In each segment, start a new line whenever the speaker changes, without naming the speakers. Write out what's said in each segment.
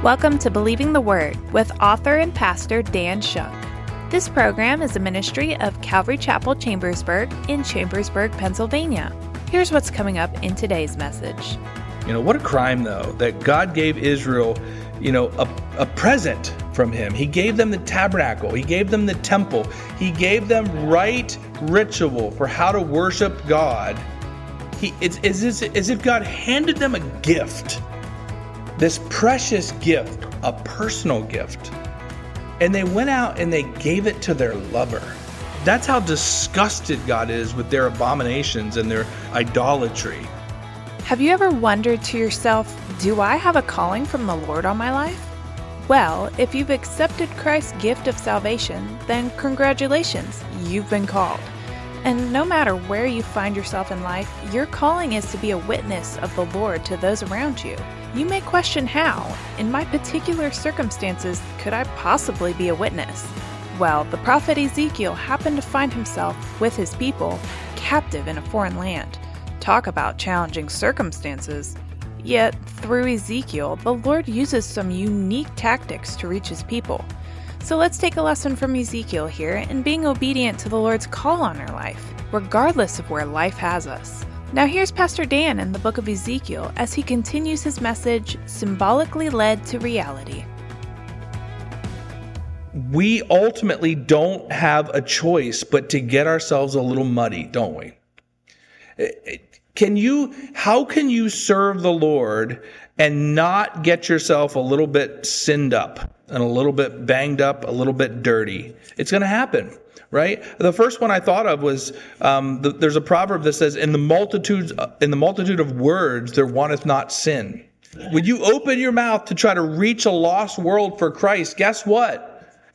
Welcome to Believing the Word with author and pastor Dan Shunk. This program is a ministry of Calvary Chapel Chambersburg in Chambersburg, Pennsylvania. Here's what's coming up in today's message.
What a crime, though, that God gave Israel, a present from him. He gave them the tabernacle. He gave them the temple. He gave them right ritual for how to worship God. It's as if God handed them a gift, this precious gift, a personal gift. And they went out and they gave it to their lover. That's how disgusted God is with their abominations and their idolatry.
Have you ever wondered to yourself, do I have a calling from the Lord on my life? Well, if you've accepted Christ's gift of salvation, then congratulations, you've been called. And no matter where you find yourself in life, your calling is to be a witness of the Lord to those around you. You may question how, in my particular circumstances, could I possibly be a witness? Well, the prophet Ezekiel happened to find himself, with his people, captive in a foreign land. Talk about challenging circumstances. Yet, through Ezekiel, the Lord uses some unique tactics to reach his people. So let's take a lesson from Ezekiel here in being obedient to the Lord's call on our life, regardless of where life has us. Now here's Pastor Dan in the book of Ezekiel as he continues his message, Symbolically Led to Reality.
We ultimately don't have a choice but to get ourselves a little muddy, don't we? How can you serve the Lord and not get yourself a little bit sinned up and a little bit banged up, a little bit dirty? It's going to happen, right? The first one I thought of was there's a proverb that says, "In the multitude of words there wanteth not sin." When you open your mouth to try to reach a lost world for Christ, guess what?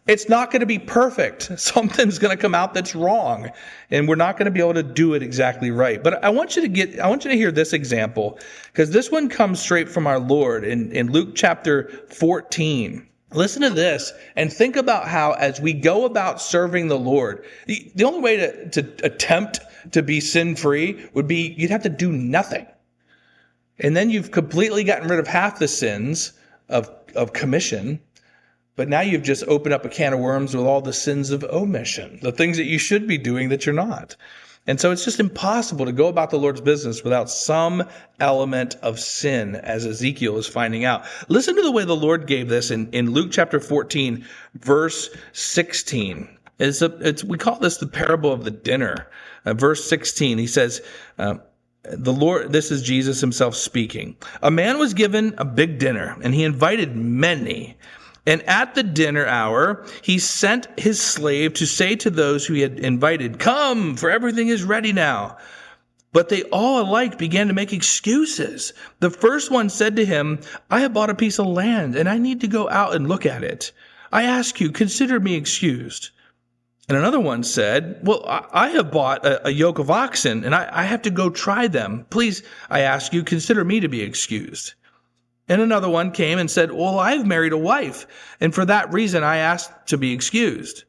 It's not going to be perfect. Something's going to come out that's wrong, and we're not going to be able to do it exactly right. But I want you to hear this example, because this one comes straight from our Lord in Luke chapter 14. Listen to this and think about how, as we go about serving the Lord, the only way to attempt to be sin-free would be you'd have to do nothing. And then you've completely gotten rid of half the sins of commission. But now you've just opened up a can of worms with all the sins of omission, the things that you should be doing that you're not. And so it's just impossible to go about the Lord's business without some element of sin, as Ezekiel is finding out. Listen to the way the Lord gave this in Luke chapter 14, verse 16. We call this the parable of the dinner. Verse 16, he says, the Lord, this is Jesus himself speaking. A man was given a big dinner, and he invited many. And at the dinner hour, he sent his slave to say to those who he had invited, "Come, for everything is ready now." But they all alike began to make excuses. The first one said to him, "I have bought a piece of land, and I need to go out and look at it. I ask you, consider me excused." And another one said, "Well, I have bought a yoke of oxen, and I have to go try them. Please, I ask you, consider me to be excused." And another one came and said, "Well, I've married a wife, and for that reason I asked to be excused."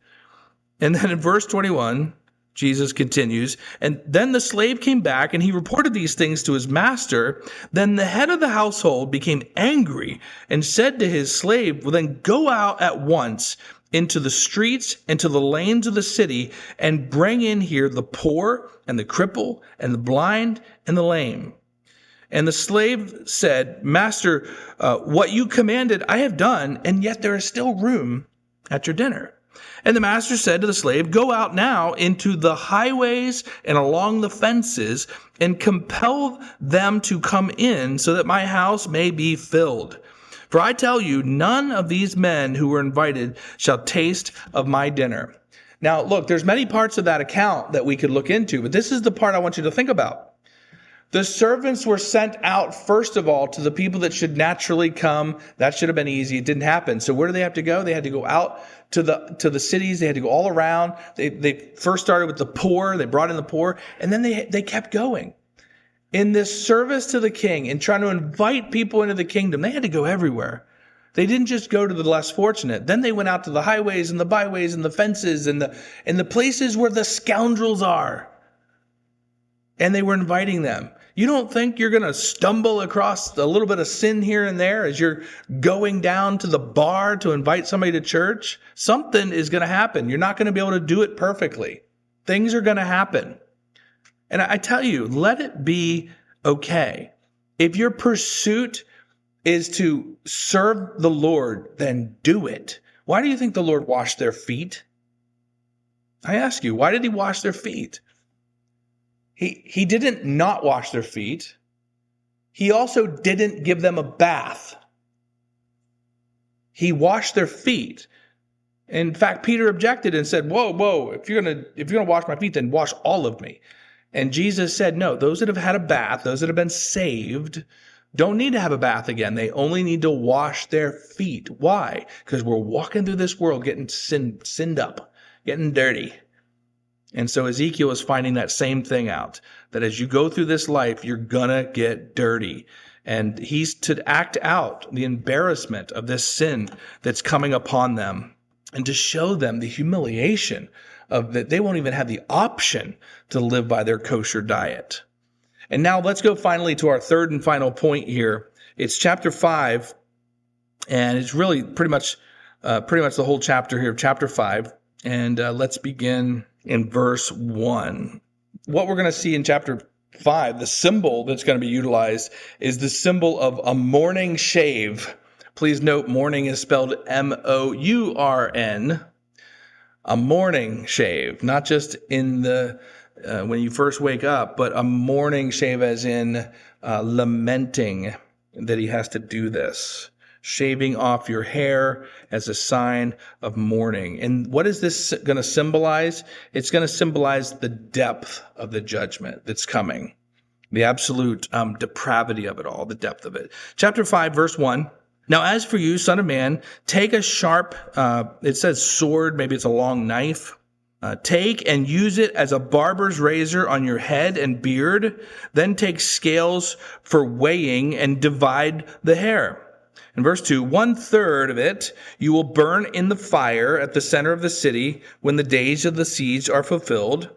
And then in verse 21, Jesus continues, "And then the slave came back, and he reported these things to his master. Then the head of the household became angry and said to his slave, 'Well, then go out at once into the streets and to the lanes of the city, and bring in here the poor and the cripple and the blind and the lame.' And the slave said, 'Master, what you commanded I have done, and yet there is still room at your dinner.' And the master said to the slave, 'Go out now into the highways and along the fences, and compel them to come in, so that my house may be filled. For I tell you, none of these men who were invited shall taste of my dinner.'" Now, look, there's many parts of that account that we could look into, but this is the part I want you to think about. The servants were sent out, first of all, to the people that should naturally come. That should have been easy. It didn't happen. So where do they have to go? They had to go out to the cities. They had to go all around. They first started with the poor. They brought in the poor. And then they kept going. In this service to the king and trying to invite people into the kingdom, they had to go everywhere. They didn't just go to the less fortunate. Then they went out to the highways and the byways and the fences and the places where the scoundrels are. And they were inviting them. You don't think you're going to stumble across a little bit of sin here and there as you're going down to the bar to invite somebody to church? Something is going to happen. You're not going to be able to do it perfectly. Things are going to happen. And I tell you, let it be okay. If your pursuit is to serve the Lord, then do it. Why do you think the Lord washed their feet? I ask you, why did he wash their feet? He didn't not wash their feet. He also didn't give them a bath. He washed their feet. In fact, Peter objected and said, whoa, if you're gonna wash my feet, then wash all of me. And Jesus said, no, those that have had a bath, those that have been saved, don't need to have a bath again. They only need to wash their feet. Why? Because we're walking through this world getting sinned up, getting dirty. And so Ezekiel is finding that same thing out, that as you go through this life, you're gonna get dirty. And he's to act out the embarrassment of this sin that's coming upon them and to show them the humiliation of that they won't even have the option to live by their kosher diet. And now let's go finally to our third and final point here. It's chapter 5, and it's really pretty much the whole chapter here, chapter 5. And let's begin in verse 1. What we're going to see in chapter 5, the symbol that's going to be utilized is the symbol of a morning shave. Please note, morning is spelled M-O-U-R-N. A morning shave, not just in the when you first wake up, but a morning shave as in lamenting that he has to do this. Shaving off your hair as a sign of mourning. And what is this going to symbolize? It's going to symbolize the depth of the judgment that's coming. The absolute depravity of it all, the depth of it. Chapter 5, verse 1. Now, as for you, son of man, take a sharp, it says sword, maybe it's a long knife. Take and use it as a barber's razor on your head and beard. Then take scales for weighing and divide the hair. In verse 2, 1/3 of it you will burn in the fire at the center of the city when the days of the siege are fulfilled.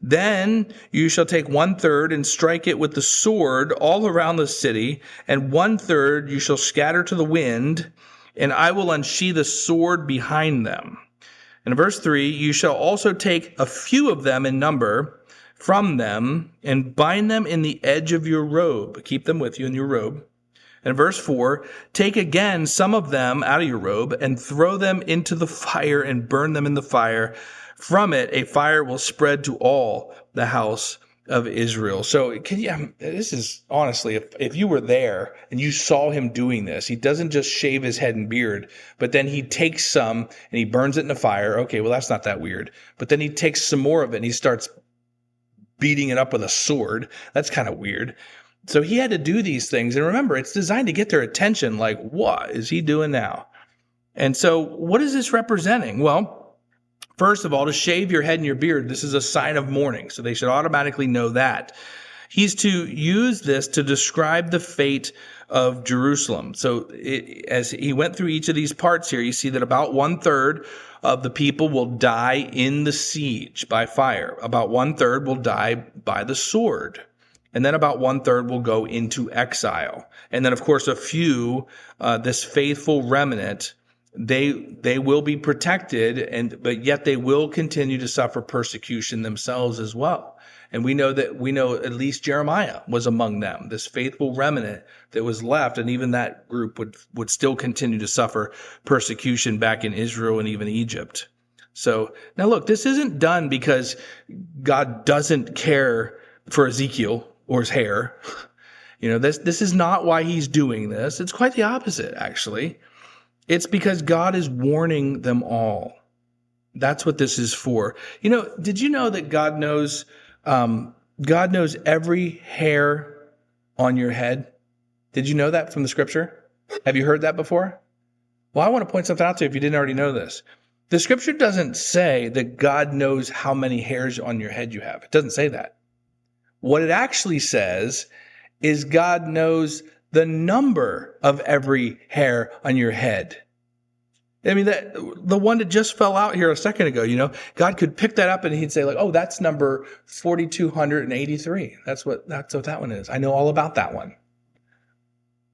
Then you shall take 1/3 and strike it with the sword all around the city, and 1/3 you shall scatter to the wind, and I will unsheathe the sword behind them. And in verse 3, you shall also take a few of them in number from them and bind them in the edge of your robe. Keep them with you in your robe. And verse 4, take again some of them out of your robe and throw them into the fire and burn them in the fire. From it, a fire will spread to all the house of Israel. So this is honestly, if you were there and you saw him doing this, he doesn't just shave his head and beard, but then he takes some and he burns it in the fire. Okay, well, that's not that weird. But then he takes some more of it and he starts beating it up with a sword. That's kind of weird. So he had to do these things. And remember, it's designed to get their attention. Like, what is he doing now? And so what is this representing? Well, first of all, to shave your head and your beard, this is a sign of mourning. So they should automatically know that. He's to use this to describe the fate of Jerusalem. So as he went through each of these parts here, you see that about 1/3 of the people will die in the siege by fire. About 1/3 will die by the sword. And then about 1/3 will go into exile. And then, of course, a few, this faithful remnant, they will be protected, but yet they will continue to suffer persecution themselves as well. And we know at least Jeremiah was among them, this faithful remnant that was left, and even that group would still continue to suffer persecution back in Israel and even Egypt. So now look, this isn't done because God doesn't care for Ezekiel or his hair. This is not why he's doing this. It's quite the opposite, actually. It's because God is warning them all. That's what this is for. Did you know that God knows every hair on your head? Did you know that from the scripture? Have you heard that before? Well, I want to point something out to you if you didn't already know this. The scripture doesn't say that God knows how many hairs on your head you have. It doesn't say that. What it actually says is God knows the number of every hair on your head. I mean, that the one that just fell out here a second ago, God could pick that up and he'd say like, oh, that's number 4,283. That's what that one is. I know all about that one.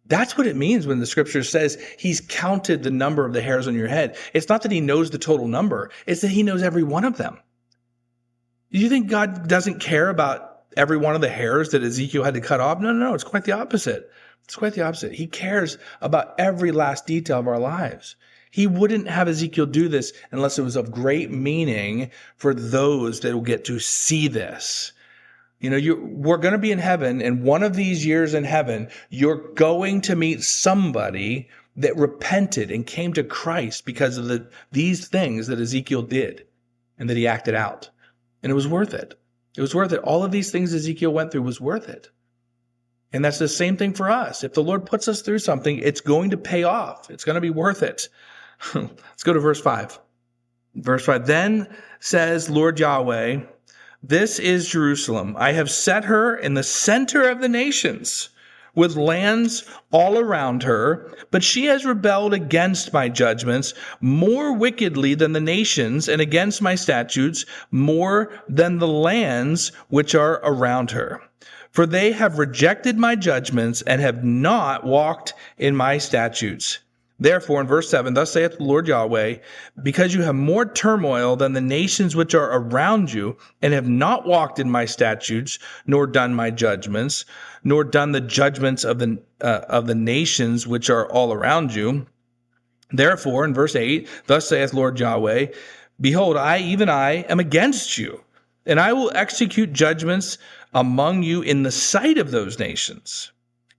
That's what it means when the scripture says he's counted the number of the hairs on your head. It's not that he knows the total number. It's that he knows every one of them. Do you think God doesn't care about every one of the hairs that Ezekiel had to cut off? No. It's quite the opposite. It's quite the opposite. He cares about every last detail of our lives. He wouldn't have Ezekiel do this unless it was of great meaning for those that will get to see this. We're going to be in heaven, and one of these years in heaven, you're going to meet somebody that repented and came to Christ because of these things that Ezekiel did and that he acted out. And it was worth it. It was worth it. All of these things Ezekiel went through was worth it. And that's the same thing for us. If the Lord puts us through something, it's going to pay off. It's going to be worth it. Let's go to verse 5. Verse 5, then says Lord Yahweh, this is Jerusalem. I have set her in the center of the nations, with lands all around her, but she has rebelled against my judgments more wickedly than the nations, and against my statutes more than the lands which are around her. For they have rejected my judgments and have not walked in my statutes. Therefore, in verse 7, thus saith the Lord Yahweh, because you have more turmoil than the nations which are around you, and have not walked in my statutes, nor done my judgments, nor done the judgments of the nations which are all around you. Therefore, in verse 8, thus saith Lord Yahweh, behold, even I, am against you, and I will execute judgments among you in the sight of those nations.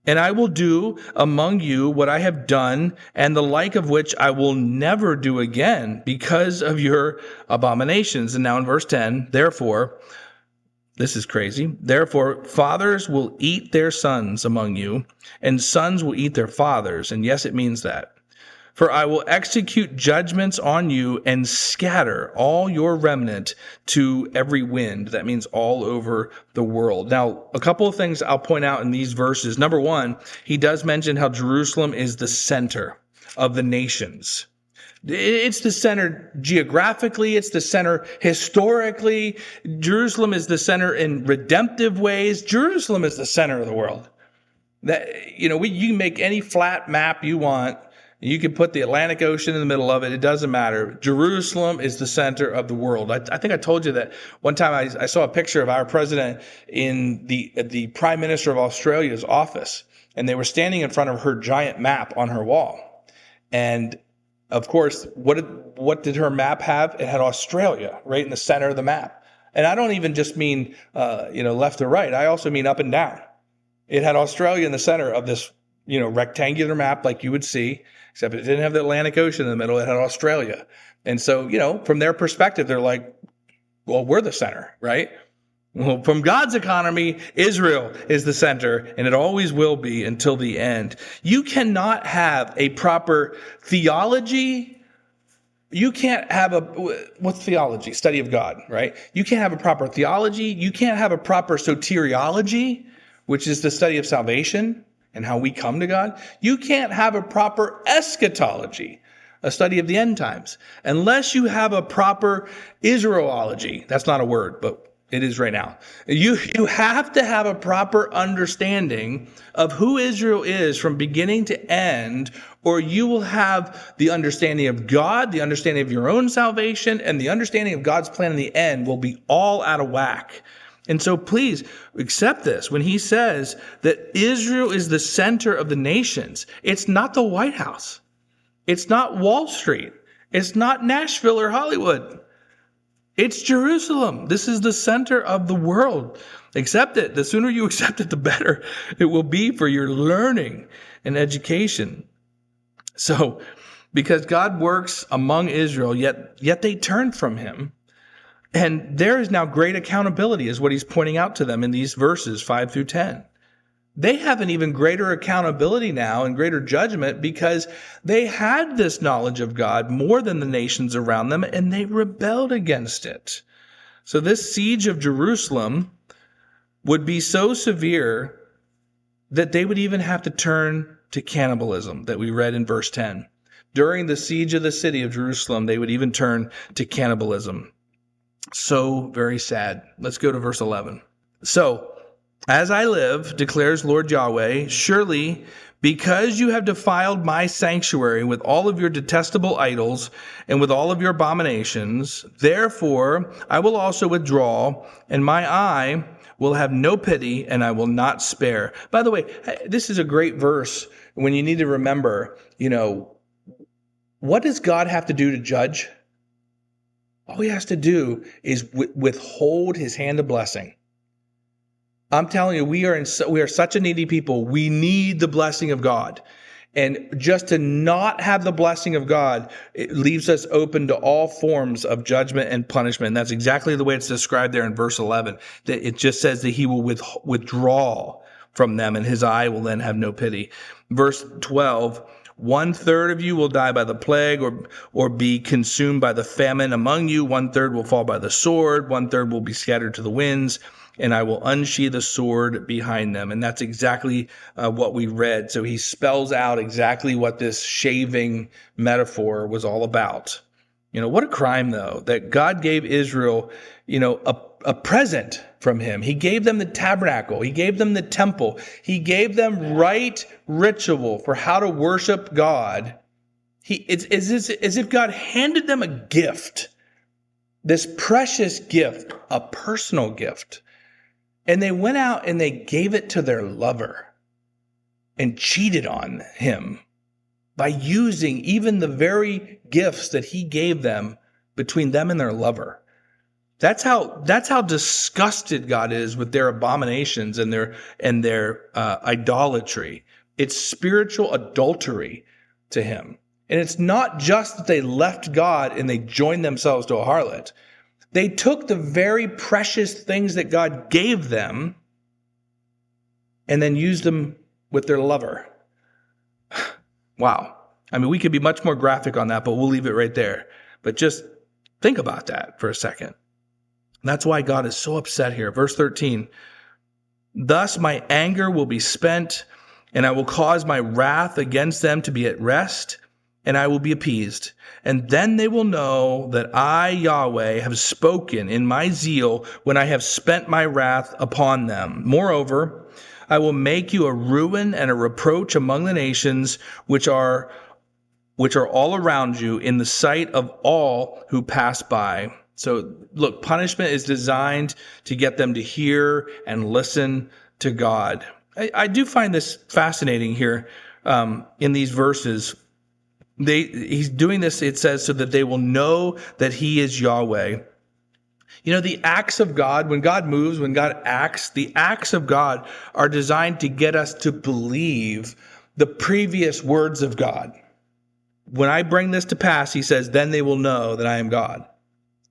And I will do among you what I have done, and the like of which I will never do again, because of your abominations. And now in verse 10, therefore, this is crazy. Therefore, fathers will eat their sons among you, and sons will eat their fathers. And yes, it means that. For I will execute judgments on you and scatter all your remnant to every wind. That means all over the world. Now, a couple of things I'll point out in these verses. Number one, he does mention how Jerusalem is the center of the nations. It's the center geographically. It's the center historically. Jerusalem is the center in redemptive ways. Jerusalem is the center of the world. You can make any flat map you want. You can put the Atlantic Ocean in the middle of it. It doesn't matter. Jerusalem is the center of the world. I think I told you that one time I saw a picture of our president in the Prime Minister of Australia's office, and they were standing in front of her giant map on her wall. And of course, what did her map have? It had Australia right in the center of the map. And I don't even just mean left or right. I also mean up and down. It had Australia in the center of this rectangular map like you would see, except it didn't have the Atlantic Ocean in the middle. It had Australia. And so, from their perspective, they're like, well, we're the center, right? Well, from God's economy, Israel is the center, and it always will be until the end. You cannot have a proper theology. You can't have what's theology? Study of God, right? You can't have a proper theology. You can't have a proper soteriology, which is the study of salvation and how we come to God. You can't have a proper eschatology, a study of the end times, unless you have a proper Israelology. That's not a word, but it is right now. You have to have a proper understanding of who Israel is from beginning to end, or you will have the understanding of God, the understanding of your own salvation, and the understanding of God's plan in the end will be all out of whack. And so please accept this. When he says that Israel is the center of the nations, it's not the White House. It's not Wall Street. It's not Nashville or Hollywood. It's Jerusalem. This is the center of the world. Accept it. The sooner you accept it, the better it will be for your learning and education. So, because God works among Israel, yet they turn from him. And there is now great accountability, is what he's pointing out to them in these verses 5 through 10. They have an even greater accountability now and greater judgment because they had this knowledge of God more than the nations around them, and they rebelled against it. So this siege of Jerusalem would be so severe that they would even have to turn to cannibalism that we read in verse 10. During the siege of the city of Jerusalem, they would even turn to cannibalism. So very sad. Let's go to verse 11. So, as I live, declares Lord Yahweh, surely because you have defiled my sanctuary with all of your detestable idols and with all of your abominations, therefore I will also withdraw, and my eye will have no pity, and I will not spare. By the way, this is a great verse when you need to remember, what does God have to do to judge? All he has to do is withhold his hand of blessing. I'm telling you, we are such a needy people. We need the blessing of God. And just to not have the blessing of God, it leaves us open to all forms of judgment and punishment. And that's exactly the way it's described there in verse 11. That it just says that he will withdraw from them, and his eye will then have no pity. Verse 12, 1/3 of you will die by the plague or be consumed by the famine among you. 1/3 will fall by the sword. 1/3 will be scattered to the winds. And I will unsheathe the sword behind them. And that's exactly what we read. So he spells out exactly what this shaving metaphor was all about. What a crime, though, that God gave Israel, a present from him. He gave them the tabernacle. He gave them the temple. He gave them right ritual for how to worship God. It's as if God handed them a gift, this precious gift, a personal gift. And they went out and they gave it to their lover and cheated on him by using even the very gifts that he gave them between them and their lover. That's how disgusted God is with their abominations and their idolatry. It's spiritual adultery to him. And it's not just that they left God and they joined themselves to a harlot. They took the very precious things that God gave them and then used them with their lover. Wow. I mean, we could be much more graphic on that, but we'll leave it right there. But just think about that for a second. That's why God is so upset here. Verse 13, thus my anger will be spent, and I will cause my wrath against them to be at rest, and I will be appeased. And then they will know that I, Yahweh, have spoken in my zeal when I have spent my wrath upon them. Moreover, I will make you a ruin and a reproach among the nations which are all around you in the sight of all who pass by. So look, punishment is designed to get them to hear and listen to God. I do find this fascinating here in these verses. He's doing this, it says, so that they will know that he is Yahweh. The acts of God, when God moves, when God acts, the acts of God are designed to get us to believe the previous words of God. When I bring this to pass, he says, then they will know that I am God.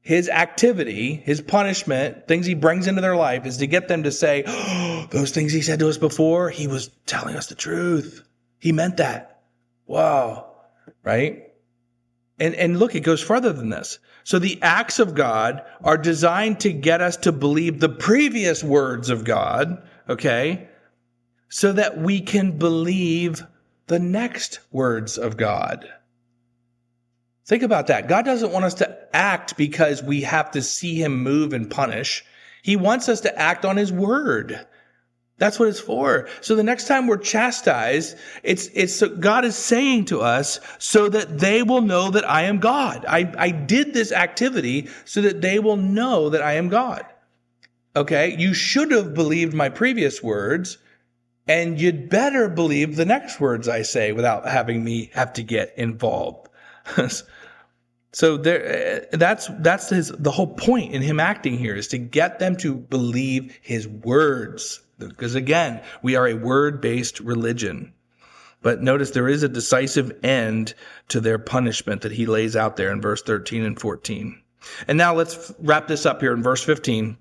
His activity, his punishment, things he brings into their life is to get them to say, oh, those things he said to us before, he was telling us the truth. He meant that. Wow. Right? And look, it goes further than this. So the acts of God are designed to get us to believe the previous words of God, okay? So that we can believe the next words of God. Think about that. God doesn't want us to act because we have to see him move and punish. He wants us to act on his word. That's what it's for. So the next time we're chastised, it's God is saying to us so that they will know that I am God. I did this activity so that they will know that I am God. Okay? You should have believed my previous words, and you'd better believe the next words I say without having me have to get involved. So that's the whole point in him acting here, is to get them to believe his words. Because again, we are a word-based religion. But notice there is a decisive end to their punishment that he lays out there in verse 13 and 14. And now let's wrap this up here in verse 15.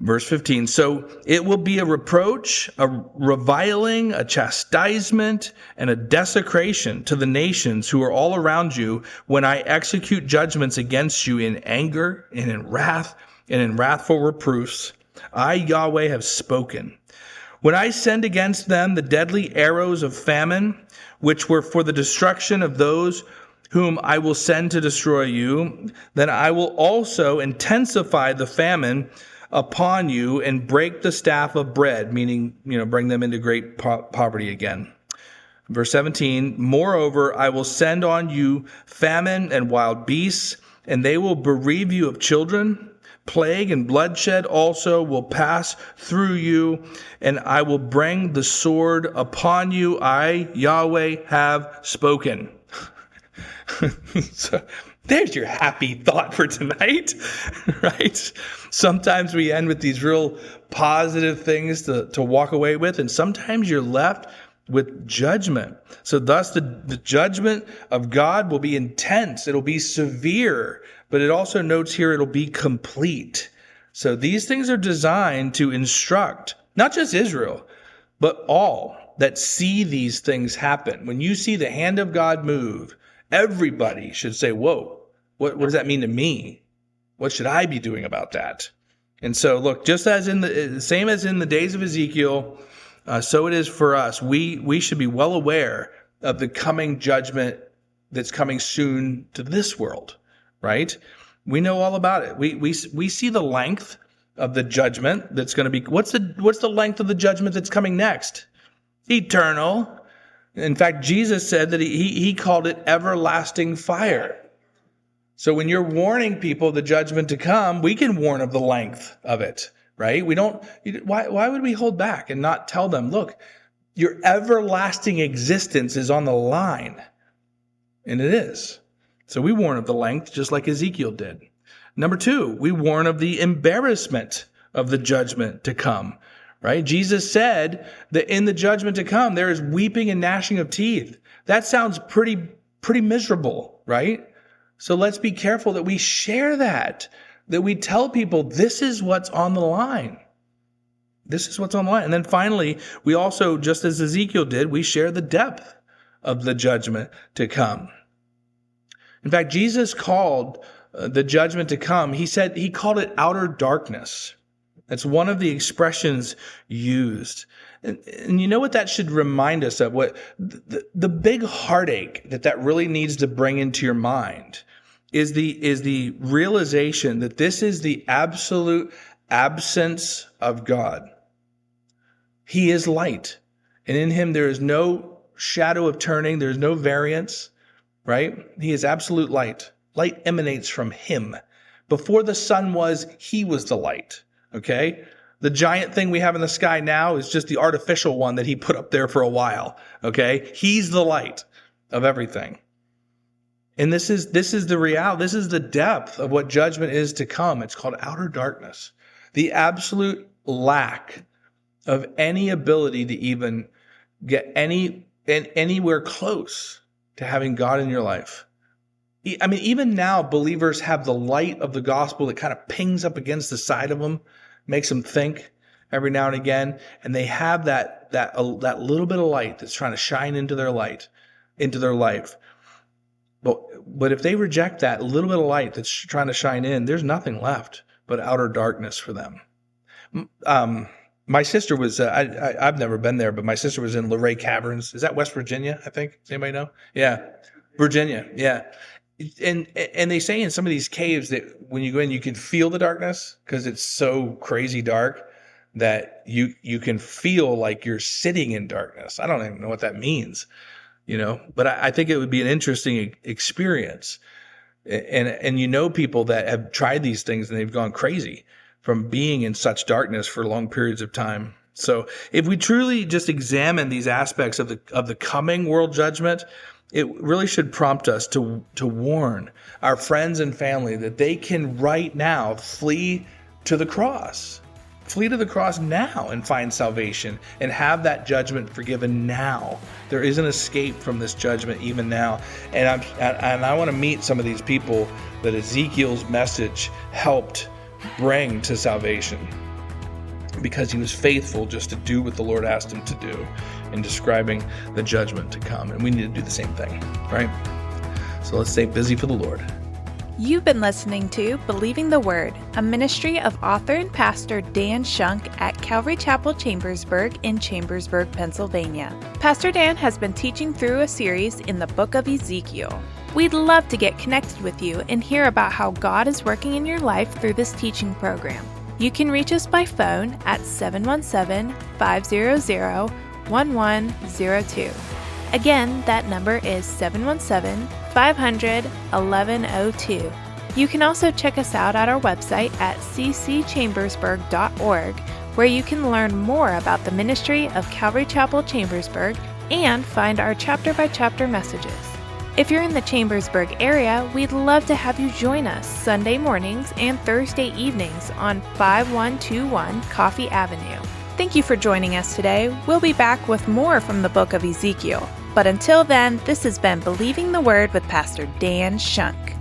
Verse 15, so it will be a reproach, a reviling, a chastisement, and a desecration to the nations who are all around you when I execute judgments against you in anger and in wrath and in wrathful reproofs. I, Yahweh, have spoken. When I send against them the deadly arrows of famine, which were for the destruction of those whom I will send to destroy you, then I will also intensify the famine upon you and break the staff of bread, meaning, bring them into great poverty again. Verse 17, moreover, I will send on you famine and wild beasts, and they will bereave you of children. Plague and bloodshed also will pass through you, and I will bring the sword upon you. I, Yahweh, have spoken. So there's your happy thought for tonight, right? Sometimes we end with these real positive things to walk away with, and sometimes you're left with judgment. So thus the judgment of God will be intense. It'll be severe, but it also notes here it'll be complete. So these things are designed to instruct not just Israel, but all that see these things happen. When you see the hand of God move, everybody should say, whoa, what does that mean to me? What should I be doing about that? And so look, just as same as in the days of Ezekiel, so it is for us. We should be well aware of the coming judgment that's coming soon to this world, right? We know all about it. We see the length of the judgment that's going to be. What's the length of the judgment that's coming next? Eternal. In fact, Jesus said that he called it everlasting fire. So when you're warning people the judgment to come, we can warn of the length of it. Right? Why would we hold back and not tell them, look, your everlasting existence is on the line. And it is. So we warn of the length, just like Ezekiel did. Number 2, we warn of the embarrassment of the judgment to come. Right? Jesus said that in the judgment to come, there is weeping and gnashing of teeth. That sounds pretty miserable, right? So let's be careful that we share that we tell people this is what's on the line. This is what's on the line. And then finally, we also, just as Ezekiel did, we share the depth of the judgment to come. In fact, Jesus called the judgment to come, he called it outer darkness. That's one of the expressions used. And you know what that should remind us of? What the big heartache that really needs to bring into your mind is the realization that this is the absolute absence of God. He is light, and in him there is no shadow of turning. There's no variance, right? He is absolute light. Light emanates from him. Before the sun was, he was the light, okay? The giant thing we have in the sky now is just the artificial one that he put up there for a while, okay? He's the light of everything. And this is the reality. This is the depth of what judgment is to come. It's called outer darkness. The absolute lack of any ability to even get anywhere close to having God in your life. I mean, even now, believers have the light of the gospel that kind of pings up against the side of them, makes them think every now and again, and they have that little bit of light that's trying to shine into their life. But if they reject that little bit of light that's trying to shine in, there's nothing left but outer darkness for them. My sister was, I've never been there, but my sister was in Luray Caverns. Is that West Virginia, I think? Does anybody know? Yeah. Virginia, yeah. And they say in some of these caves that when you go in, you can feel the darkness because it's so crazy dark that you can feel like you're sitting in darkness. I don't even know what that means. But I think it would be an interesting experience. And people that have tried these things and they've gone crazy from being in such darkness for long periods of time. So if we truly just examine these aspects of the coming world judgment, it really should prompt us to warn our friends and family that they can right now flee to the cross. Flee to the cross now and find salvation and have that judgment forgiven now. There is an escape from this judgment even now. And I want to meet some of these people that Ezekiel's message helped bring to salvation because he was faithful just to do what the Lord asked him to do in describing the judgment to come. And we need to do the same thing, right? So let's stay busy for the Lord.
You've been listening to Believing the Word, a ministry of author and pastor Dan Shunk at Calvary Chapel Chambersburg in Chambersburg, Pennsylvania. Pastor Dan has been teaching through a series in the book of Ezekiel. We'd love to get connected with you and hear about how God is working in your life through this teaching program. You can reach us by phone at 717-500-1102. Again, that number is 717-500-1102. You can also check us out at our website at ccchambersburg.org, where you can learn more about the ministry of Calvary Chapel Chambersburg and find our chapter-by-chapter messages. If you're in the Chambersburg area, we'd love to have you join us Sunday mornings and Thursday evenings on 5121 Coffee Avenue. Thank you for joining us today. We'll be back with more from the book of Ezekiel. But until then, this has been Believing the Word with Pastor Dan Shunk.